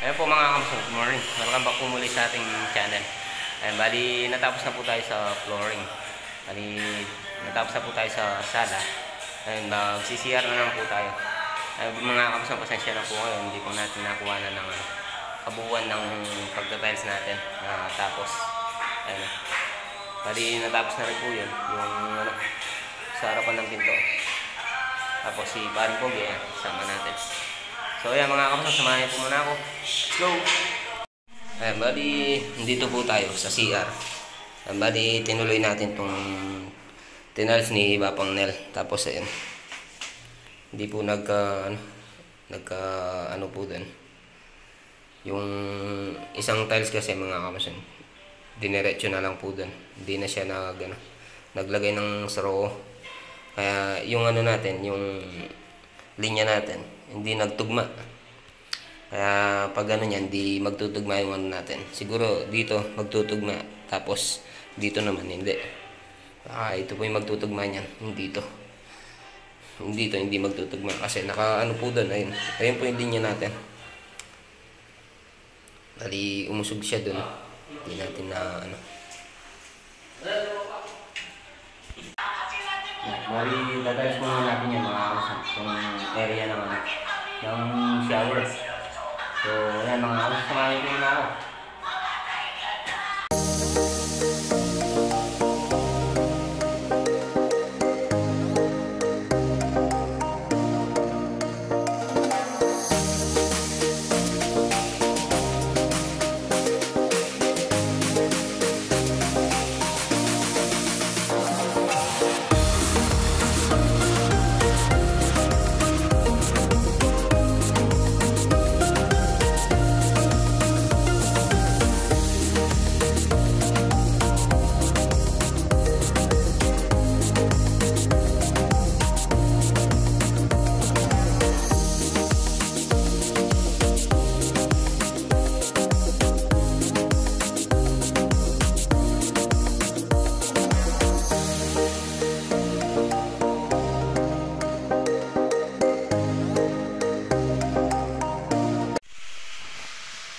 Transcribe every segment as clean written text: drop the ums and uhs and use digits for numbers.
Ayan po mga kamson, good morning. Welcome back po muli sa ating channel. Ayan, bali natapos na po tayo sa flooring. Bali natapos na po tayo sa sala. Ayan, mag-CCR na naman po tayo. Ayan, mga kamson, pasensya na po kayo. Hindi po natin nakuha na ng kabuuan ng pagtatiles natin. Tapos, ayan, bali natapos na rin po yun. Yung sa harapan ng pinto. Tapos si Paring Pogi, sama natin. So ayan mga kapatid, samahan niyo po muna ako. Let's go! Ayan, bali dito po tayo sa CR. Ayan, bali tinuloy natin itong tiles ni Bapang Nel. Tapos ayan, hindi po ano po dun. Yung isang tiles kasi mga kapatid, diniretso na lang po dun. Hindi na siya naglagay ng straw. Kaya yung natin, yung linya natin, hindi nagtugma. Kaya pag yan, hindi magtutugma yung natin. Siguro dito magtutugma, tapos dito naman hindi. Ito po yung magtutugma niyan, hindi dito. Dito hindi magtutugma kasi naka po doon. Ayun po yung linya natin. Bali umusog siya doon. Hindi natin na Bali dadalas po natin yan mga kamusan, itong area ng shower. So yan mga kamusan, samahin po na ako.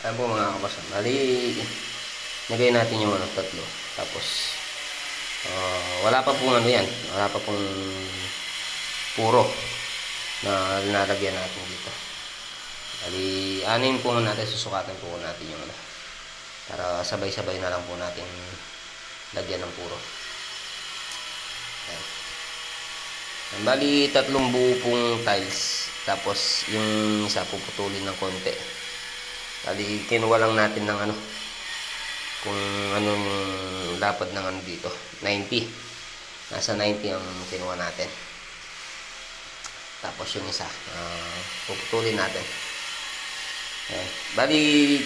Ayan po mga kapasan. Bali, nagay natin yung tatlo. Tapos, wala pa pong yan. Wala pa pong puro na linalagyan natin dito. Bali, anin po natin, susukatan po natin yung para sabay-sabay na lang po natin lagyan ng puro. Ayan. Bali, 3 buo pong tiles. Tapos, yung isa puputulin ng konti. Bali, kinuha lang natin ng kung anong dapat ng dito. 90. Nasa 90 ang kinuha natin. Tapos yung isa, puputulin natin. Ayan. Bali,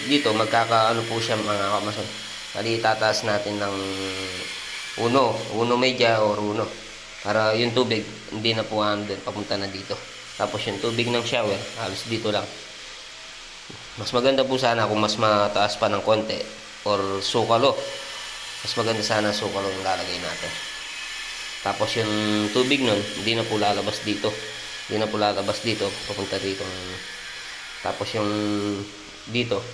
dito, magkakaano po siya mga kamason. Bali, tataas natin ng uno media or uno. Para yung tubig, hindi na po papunta na dito. Tapos yung tubig ng shower, halos dito lang. Mas maganda po sana kung mas mataas pa ng konti or sukalo. Mas maganda sana sukalo yung lalagay natin. Tapos yung tubig nun, hindi na po lalabas dito. Hindi na po lalabas dito, papunta dito. Tapos yung dito,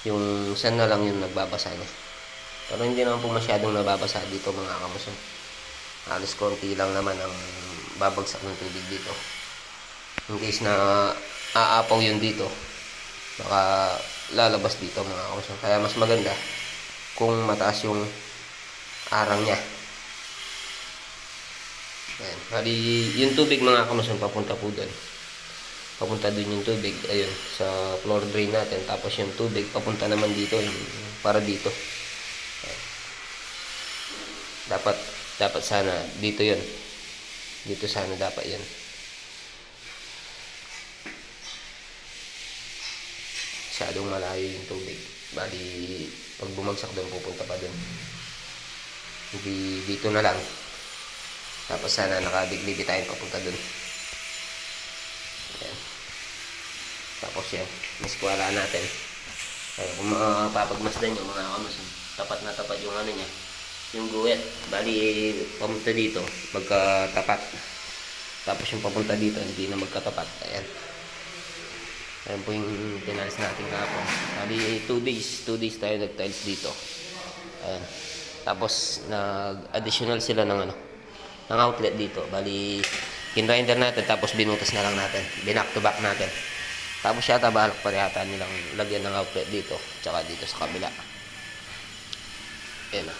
yung sand na lang yung nagbabasa niya. Pero hindi naman po masyadong nababasa dito mga kamuson. Halos konti lang naman ang babagsak ng tubig dito. In case na aapaw yun dito, baka lalabas dito mga kamuson. Kaya mas maganda kung mataas yung arang niya. Ayan. Bali, yung tubig mga kamuson papunta po doon. Papunta doon yung tubig. Ayun, sa floor drain natin. Tapos yung tubig papunta naman dito. Para dito. Ayan. Dapat sana dito 'yon. Dito sana dapat 'yon. Masyadong malayo yung tubig. Bali, pag bumagsak doon, pupunta pa doon. Hindi dito na lang. Tapos sana nakadiglibi tayo papunta doon. Ayan. Tapos yan, miskwala natin. Kaya kung mapapagmasdan nyo mga kamason, tapat na tapat yung ano niya, yung guwet. Bali, papunta dito, magkatapat. Tapos yung papunta dito, hindi na magkatapat. Ayan. Ayan po yung tinalis natin kahapon. Bali, 2 days tayo nag-tiles dito. Ayan. Tapos, nag-additional sila ng ng outlet dito. Bali, kinrinder natin, tapos binutas na lang natin. Binack to back natin. Tapos yata balak pa yata nilang lagyan ng outlet dito, tsaka dito sa kabila. Ayan na.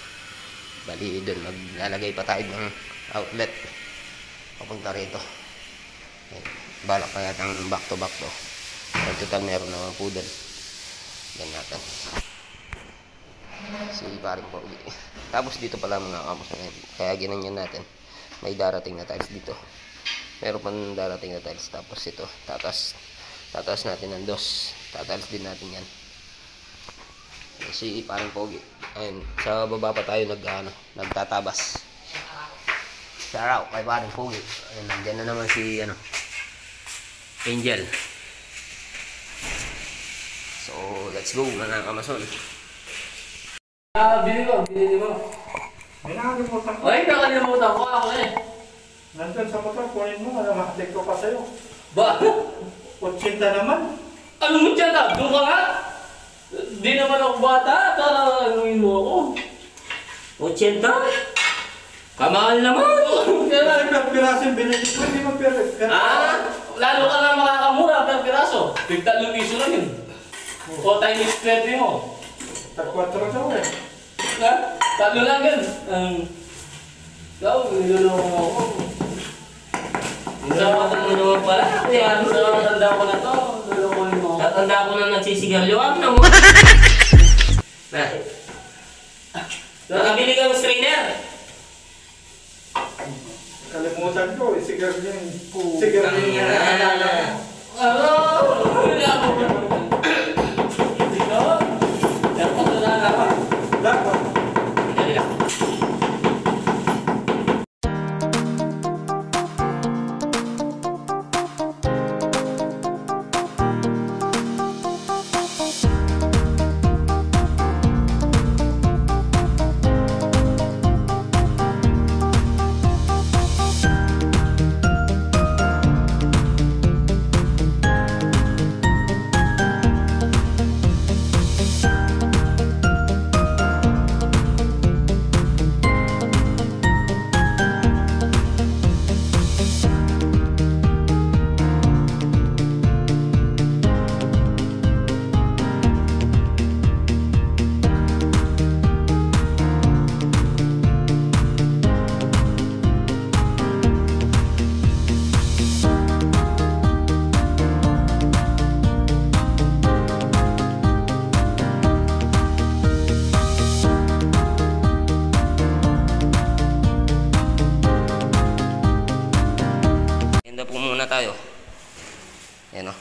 Bali, doon maglalagay pa tayo ng outlet papunta rito. Ayan. Balak pa yata ng back to back to. Pero total meron naman po doon. Yan natin. Si paring pogi. Tapos dito pala mga kamos. Kaya ginanyan natin. May darating na tiles dito. Meron pa darating na tiles. Tapos ito, tatas natin ng dos. Tatalis din natin yan. Si parang pogi. Ayun, sa baba pa tayo nagtatabas. Shout out kay parang pogi. Ayun, nandiyan na naman si Angel. So, let's go mga kamason. Binili mo. May nakalimutan ko. Ay, nakalimutan ko ako eh. Nandun sa motor, kunin mo. Namahatik ko pa sa'yo. Ba? 80 naman. Ano mo dyan ah? Doon ka nga? Di naman ako bata. Para anuin mo ako. 80? Kamahal naman. Kaya per pirasin binili ko. Hindi mo per. Lalo ka na makakamura per piraso. tig-3 piso lang yun. O times 20 mo. Tag-4 daw eh. Ha? 3 lang yun. Ikaw, nilulungan mo ako. Isa ka naman pala. Kaya tanda ko na to. Nilulungan mo. Tatanda ko na nagsisigarilyo. Ano na mo? Nakabili ka ng strainer. Kalimutan ko. Sigarilyo yun. Sigarilyo yun. Wala ko ba? Ito? Dapat wala na pa. Dapat. Dali lang. Tayo. Yan o.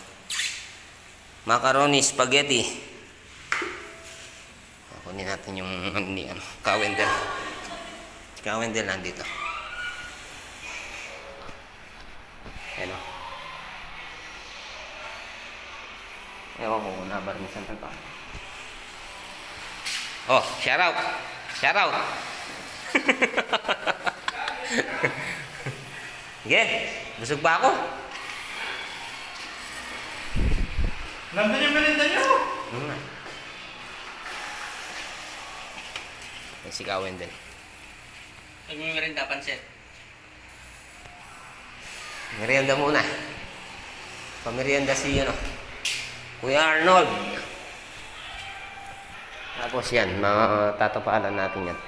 Macaroni spaghetti. Kunin natin yung kawendel. Kawendel nandito. Yan o. Ewan ko kung nabarnisan pa. Oh, shout out. Shout out. Sige, busog pa ako. Nandun yung merinda nyo. May sikawin din. Nag-merinda pansit. Merienda muna. Pamerienda si Kuya Arnold. Tapos yan, tatapalan natin yan.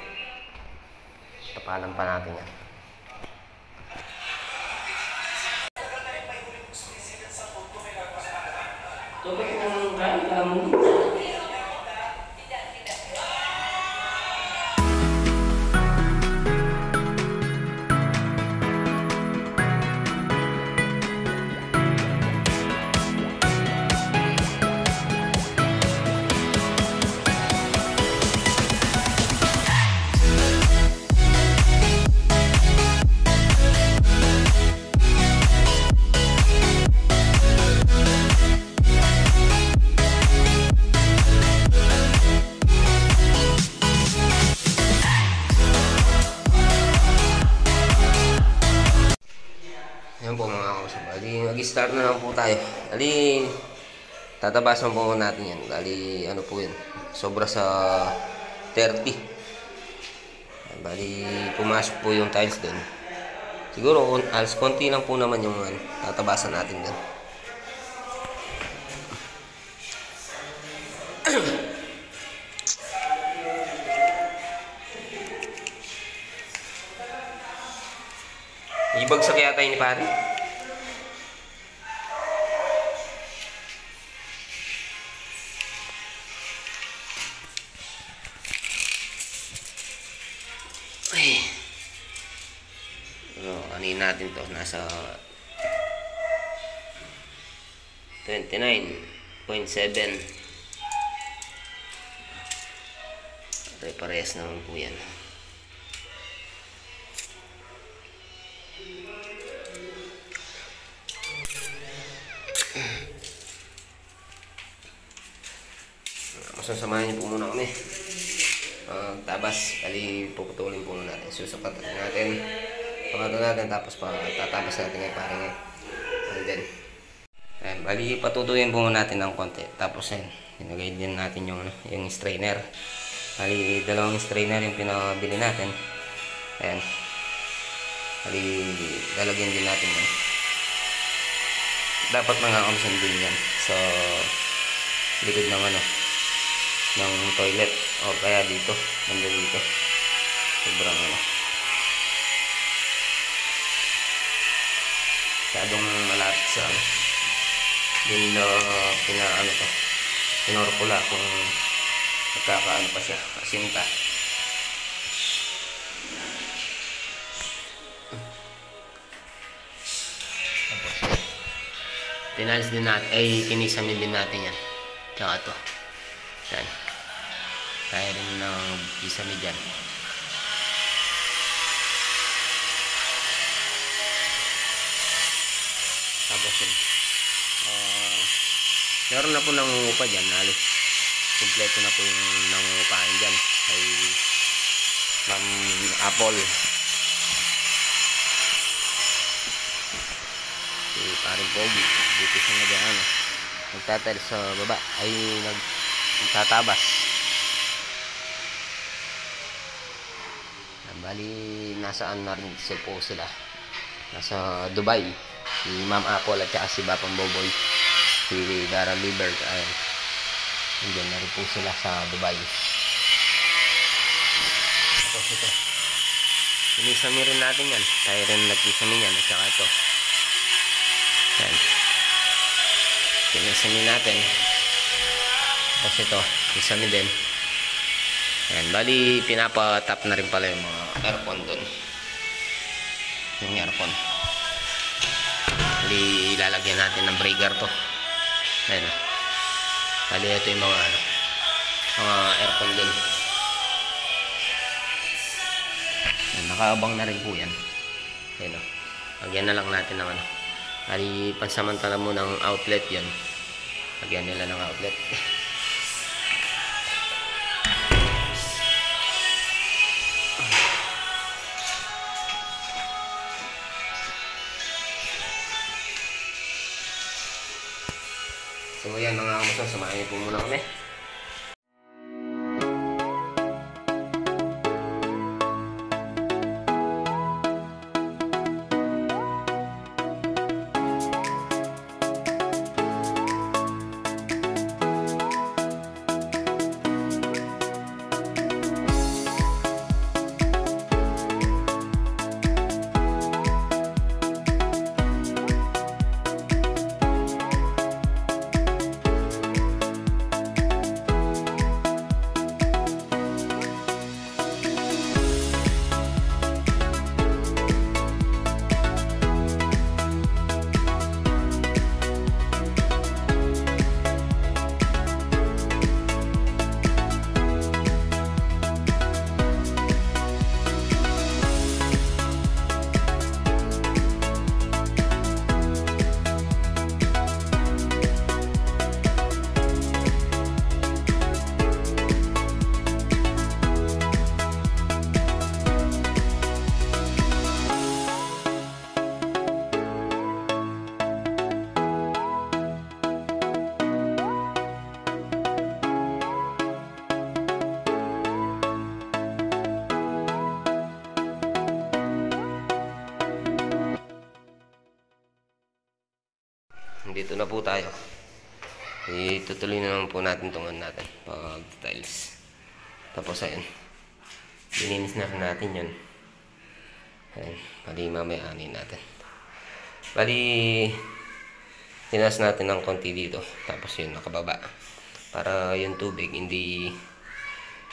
Tapalan pa natin yan. Tubig kung kain ka mo. start na lang po tayo. Bali, tatabasan po natin yan. Bali, ano po yun, sobra sa 30. Bali, pumasok po yung tiles doon. Siguro, alas konti lang po naman yung tatabasan natin doon. Ibagsak yata yun ni pare. Ay. Kanin natin to. Nasa 29.7. Parehas naman po yan. Masasamahin niyo po muna kami. Tabas, bali puputulin po muna natin. Susukat natin. Pangato natin, tapos tatabas natin kay pare ngayon. And then, ayan, bali patutuyin po muna natin ng konti. Tapos ayan, inagay din natin yung strainer. Bali, dalawang strainer yung pinabili natin. Ayan. Bali, lalagyan din natin yan. Dapat mga kamsan din yan sa likod ng ng toilet o kaya dito, banda dito. Sobrang masyadong malapit sa din pinorpula kung nagkakaano pa siya, asinta. Tinalis din natin, ay kinisamin din natin yan. Tsaka ito. Yan. Kaya rin ng kisami dyan. Tapos yun. Meron na po nangungupa dyan. Halos kompleto na po yung nangungupain dyan. Ay Ma'am Apple. Si paring Pogi. Dito siya nag-ano. Nagtatal sa baba. Ay nagtatabas. Bali, nasaan na rin po sila. Nasa Dubai. Si Ma'am Apple at saka si Bapang Boboy. Si Dara Libert. Ayun. Nandiyan na rin po sila sa Dubai. Tapos ito. Sinisami rin natin yan. Tayo rin nagkisami yan. At saka ito. Ayan. Sinisami natin. Tapos ito. Kisami din. Ayan. Bali, pinapatap na rin pala yung mga aircon doon. Yung aircon. Bali, ilalagyan natin ng breaker to. Ayan. Bali, ito yung mga aircon doon. Ayan, nakaabang na rin po yan. Ayan o. Lagyan na lang natin ng Bali, pansamantala mo ng outlet yan. Lagyan nila ng outlet. So yan mga kamusta, samahin niyo po muna kami. dito na po tayo. Itutuloy na naman po natin tungan natin pag tiles. Tapos ayun, dininis na rin natin yun. Ayun, bali mamaya anin natin. Bali tinas natin ng konti dito, tapos yun nakababa para yung tubig hindi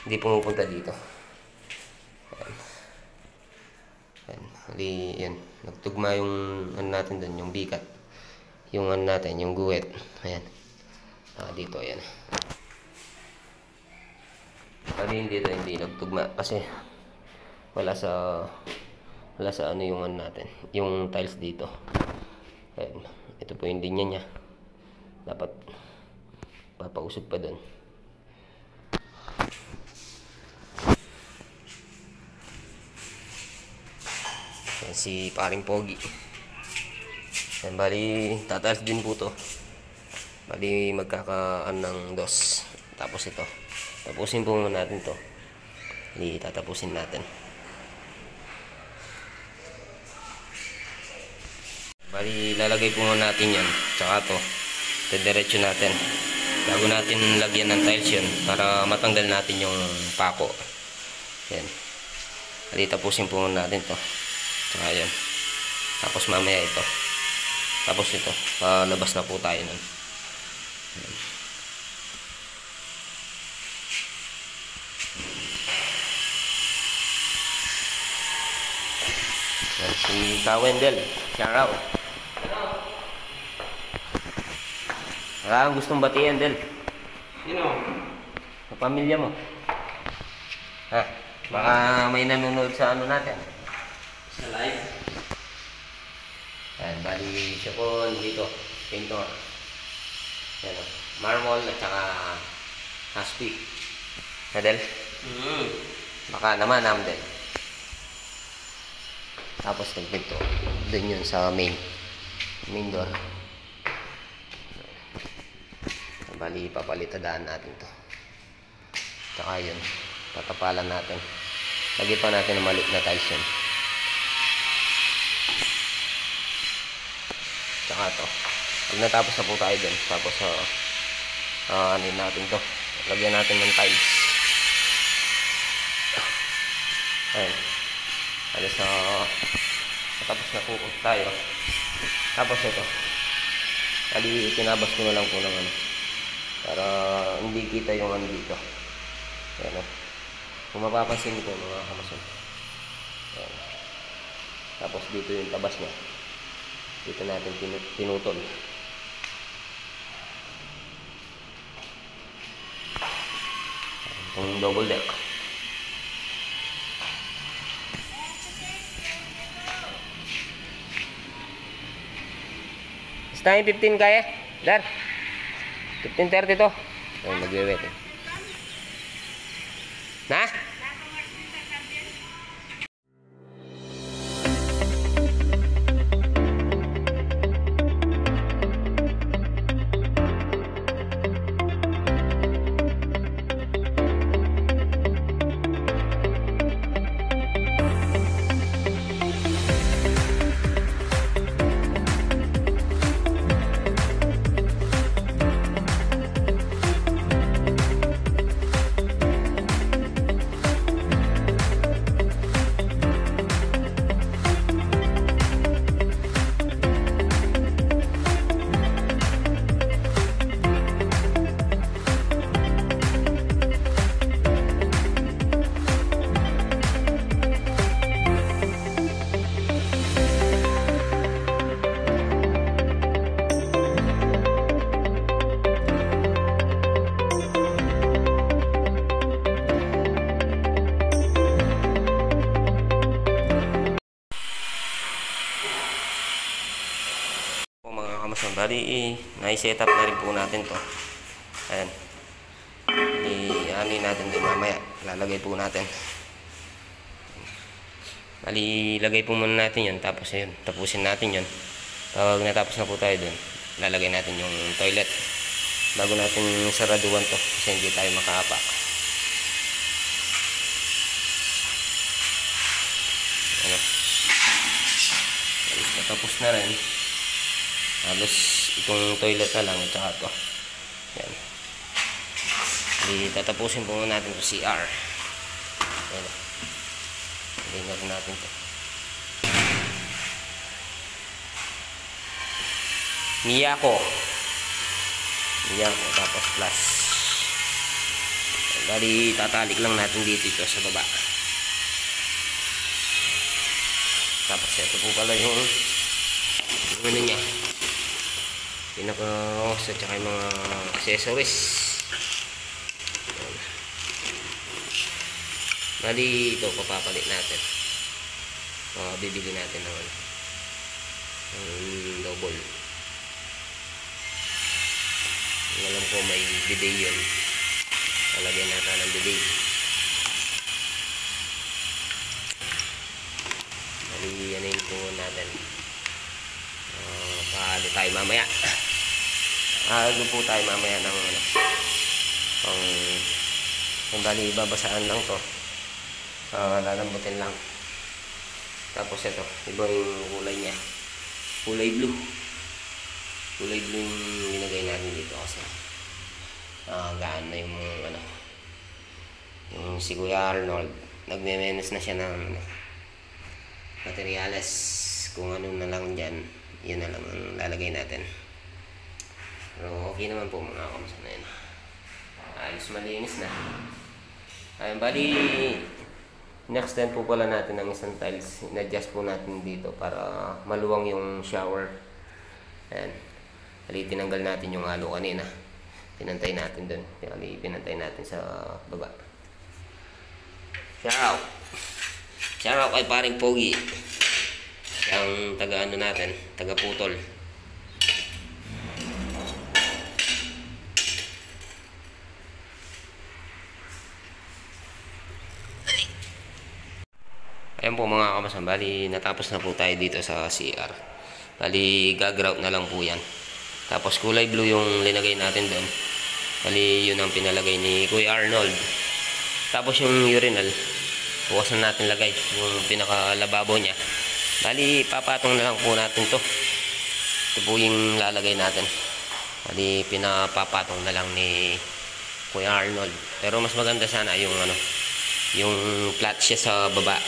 pumupunta dito. Ayan. Ayan. Bali yan, nagtugma yung ano natin dun, yung bikat, yung ano natin, yung guwet. Ayan, dito ayan. Bali hindi nagtugma kasi wala sa ano yung ano natin, yung tiles dito. Ayan. Ito po yung linya niya. Dapat papausog pa doon. Ayan si paring Pogi. Ayan, bali tataas din po to. Bali magkakaan ng dos. Tapos ito. Tapusin po muna natin to. Bali tatapusin natin. Bali, lalagay po muna natin yan. Tsaka to. Diretso natin. Bago natin lagyan ng tiles yun. Para matanggal natin yung pako. Yan. Bali, tapusin po muna natin to. Tsaka yan. Tapos mamaya ito. Tapos ito. Palabas na po tayo nun. Yan. Yan. Si Kawendel. Shout out. Wala kang gustong batiin, Del. Sino? Sa pamilya mo. Ha? Baka may nanonood sa ano natin. Sa live? Ayan, bali siya po dito. Pinto nga. Ayan o. Marmol at saka Haspi. Na, Del? Baka naman, Del. Tapos nagpinto. Doon yun sa main door. Bali, papalitadaan natin to. Tsaka yun, tatapalan natin. Lagyan pa natin ng maliit na tiles yun. Tsaka to. Pag natapos na po tayo dun, tapos ano natin to. Lagyan natin ng tiles. Ayun. Alas natapos na po tayo. Tapos ito. Bali, tinabas ko na lang po ng ano. Para hindi kita yung ano dito. Ayan o. Kung mapapansin ko mga kamason. Ayan. Tapos dito yung tabas niya. Dito natin pinutol. Itong double deck. Basta yung 15 kaya? Dar? 15:30 to. Ayun, nagwe-wet eh. Na? Bali, nai-set up na rin po natin to. Ayan. I-ano natin din mamaya. Lalagay po natin. Bali, lagay po muna natin yun. Tapos yun, tapusin natin yun. Pag natapos na po tayo dun, lalagay natin yung toilet. Bago natin saraduan to. Kasi hindi tayo makaapak. Ano. Tapos na rin. Halos itong toilet na lang at saka ito. Yan. Tatapusin po muna natin ito CR. Yan. Linar natin ito. Miyako tapos plus. Bali tatalik lang natin dito ito sa baba. Tapos ito po pala yung ano niya, pinaka hose at saka yung mga accessories. Bali ito papapalit natin. Bibili natin ng double. Alam ko may bidet yun. Talagyan natin ng bidet. Bali yan yung po natin. Paano tayo mamaya. Doon po tayo mamaya ng kung bali babasaan lang to. Lalambutin lang. Tapos ito, iba yung kulay niya. Kulay blue. Kulay blue yung ginagay natin dito kasi gaan na yung yung si Kuya Arnold nagme-menos na siya ng materyales. Kung ano na lang dyan, yun na lang ang lalagay natin. Pero okay naman po mga kamusta na yun. Ayos, malinis na. Ayun, bali in-extend po pala natin ng isang tiles. In-adjust po natin dito para maluwang yung shower. Ayan. Bali tinanggal natin yung halo kanina. Pinantay natin dun. Bali pinantay natin sa baba. Shout out kay paring Pogi. Siyang taga ano natin, taga putol. Ayan po mga kamasang, bali natapos na po tayo dito sa CR. Bali gagrout na lang po yan. Tapos kulay blue yung linagay natin doon. Bali yun ang pinalagay ni Kuya Arnold. Tapos yung urinal, bukas na natin lagay yung pinakalababo niya. Bali papatong na lang po natin to. Ito po yung lalagay natin. Bali pinapapatong na lang ni Kuya Arnold. Pero mas maganda sana yung yung flat siya sa baba.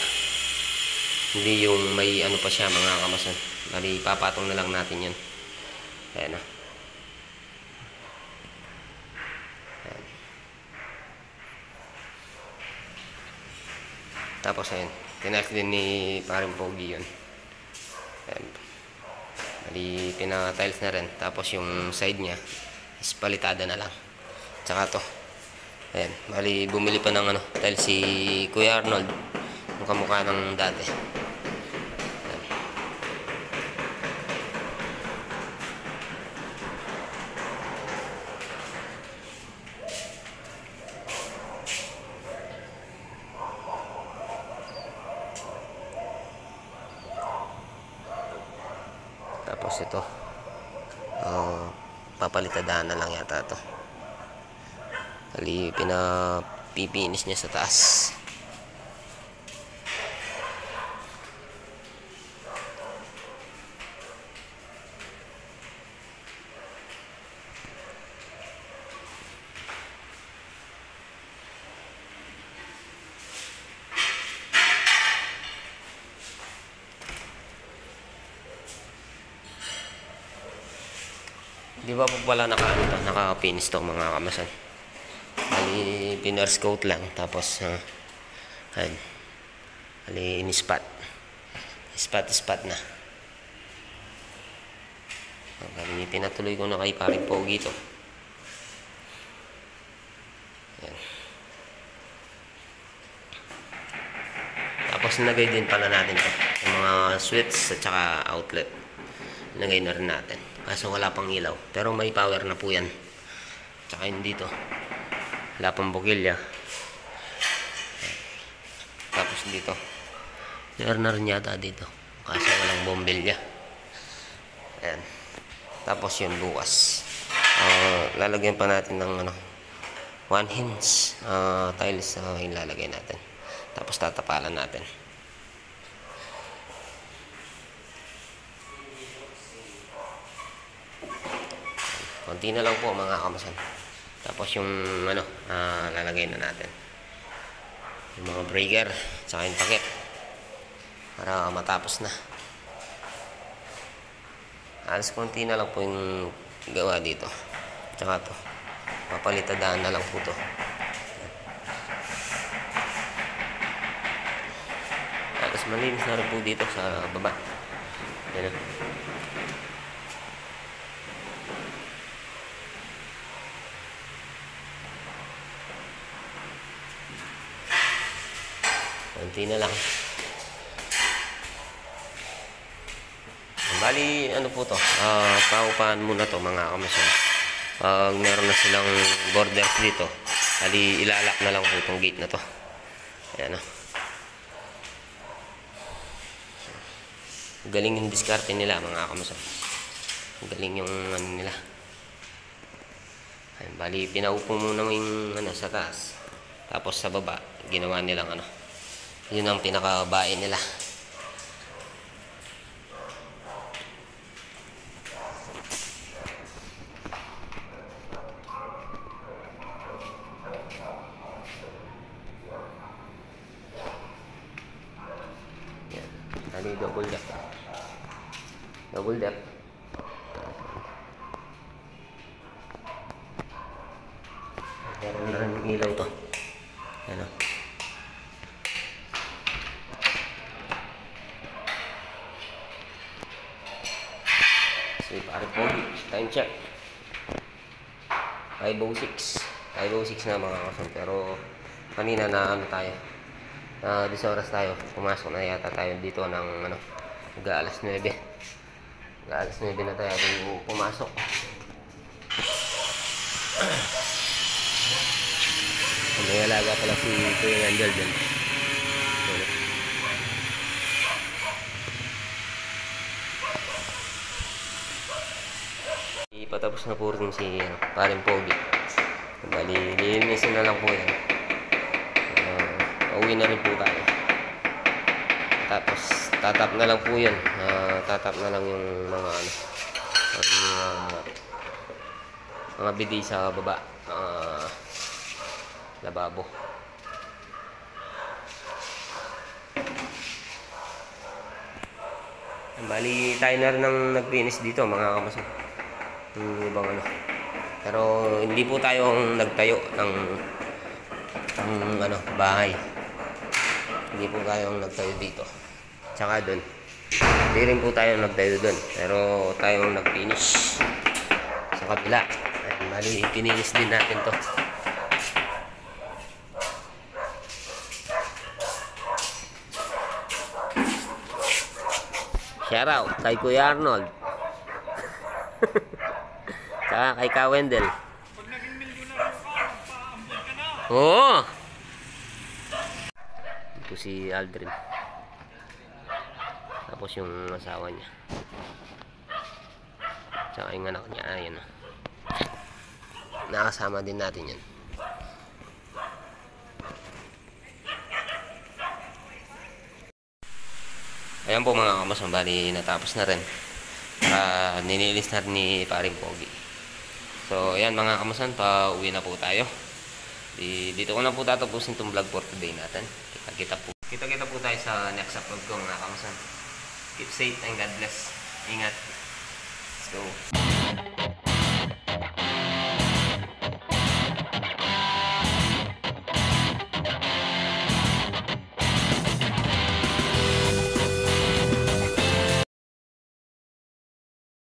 Hindi yung may ano pa siya mga kamasan. Bali papatong na lang natin yun. Ayan na. Ayan. Tapos ayun, tinas din ni paring Pogi yun. Ayan. Bali pinaka-tiles na rin. Tapos yung side nya is palitada na lang. Tsaka to. Ayan. Bali bumili pa ng tiles si Kuya Arnold. Yung kamukha ng dati. Tapos ito papalitadaan na lang yata ito. Bali pinapipinis niya sa taas. Di ba po pala naka-finish to mga kamasan. Bali piners coat lang tapos ayan. Bali in-spot na. Bali pinatuloy ko na kay paring Pogi to. Ayan. Tapos nilagay din pala natin to yung mga switch at saka outlet. Nilagay na rin natin. Kaso wala pang ilaw. Pero may power na po yan. Tsaka yun dito. Wala pang bugilya. Tapos dito. Meron na rin yata dito. Kaso walang bombilya. Ayan. Tapos yun bukas. Lalagyan pa natin ng 1 hinge tiles yung lalagay natin. Tapos tatapalan natin. Konti na lang po mga kamasan. Tapos yung ano, lalagay na natin. Yung mga breaker, tsaka yung takip. Para matapos na. Alas konti na lang po yung gawa dito. Tsaka to. Papalitadaan na lang po to. Alas malinis na rin po dito sa baba. Yan. Konti na lang. Bali, ano po to? Paupahan muna to mga kamasan. Pag meron na silang borders dito, bali ilalak na lang po itong gate na to. Ayan o. Galing yung diskarte nila mga kamasan. Galing yung ano nila. Ayan, bali, pinaupo muna yung ano, sa taas. Tapos sa baba, ginawa nilang ano. Yun ang pinakabae nila. Yan. Tali double deck. Double deck. Meron na rin ilaw to. Yan o. Si pare Pogi, time check 5:06 na mga kasan. Pero kanina na ano tayo, na 10 oras tayo, pumasok na yata tayo dito ng ano, alas 9 na tayo pumasok. May alaga pala si Kuya Angel dyan. Patapos na po rin si Paring Pogi. Bali, lilinisin na lang po yan. Pauwi na rin po tayo. Tapos, tatap na lang po yan. Tatap na lang yung mga ano, mga bidet sa baba. Lababo. Bali, tayo na rin ang nag-finish dito mga kamasan. Yung ibang ano. Pero hindi po tayo ang nagtayo ng ano, bahay. Hindi po tayo ang nagtayo dito. Tsaka doon. Hindi rin po tayo nagtayo doon. Pero tayo ang nag-finish sa kabila. Ayan, bali, finish din natin to. Shout out kay Kuya Arnold. Saka kay Ka Wendell. Pag naging milyonaryo ka, magpa-ambol ka na. Oo! Ito si Aldrin. Tapos yung asawa niya. Saka yung anak niya. Ayan. Nakasama din natin yan. Ayan po mga kamasang, bali natapos na rin. Ninilis na rin ni Paring Pogi. So ayan mga kamasan, pauwi na po tayo. Dito ko na po tatapusin itong vlog for today natin. Kita-kita po tayo sa next upload ko mga kamasan. Keep safe and God bless. Ingat. Let's go.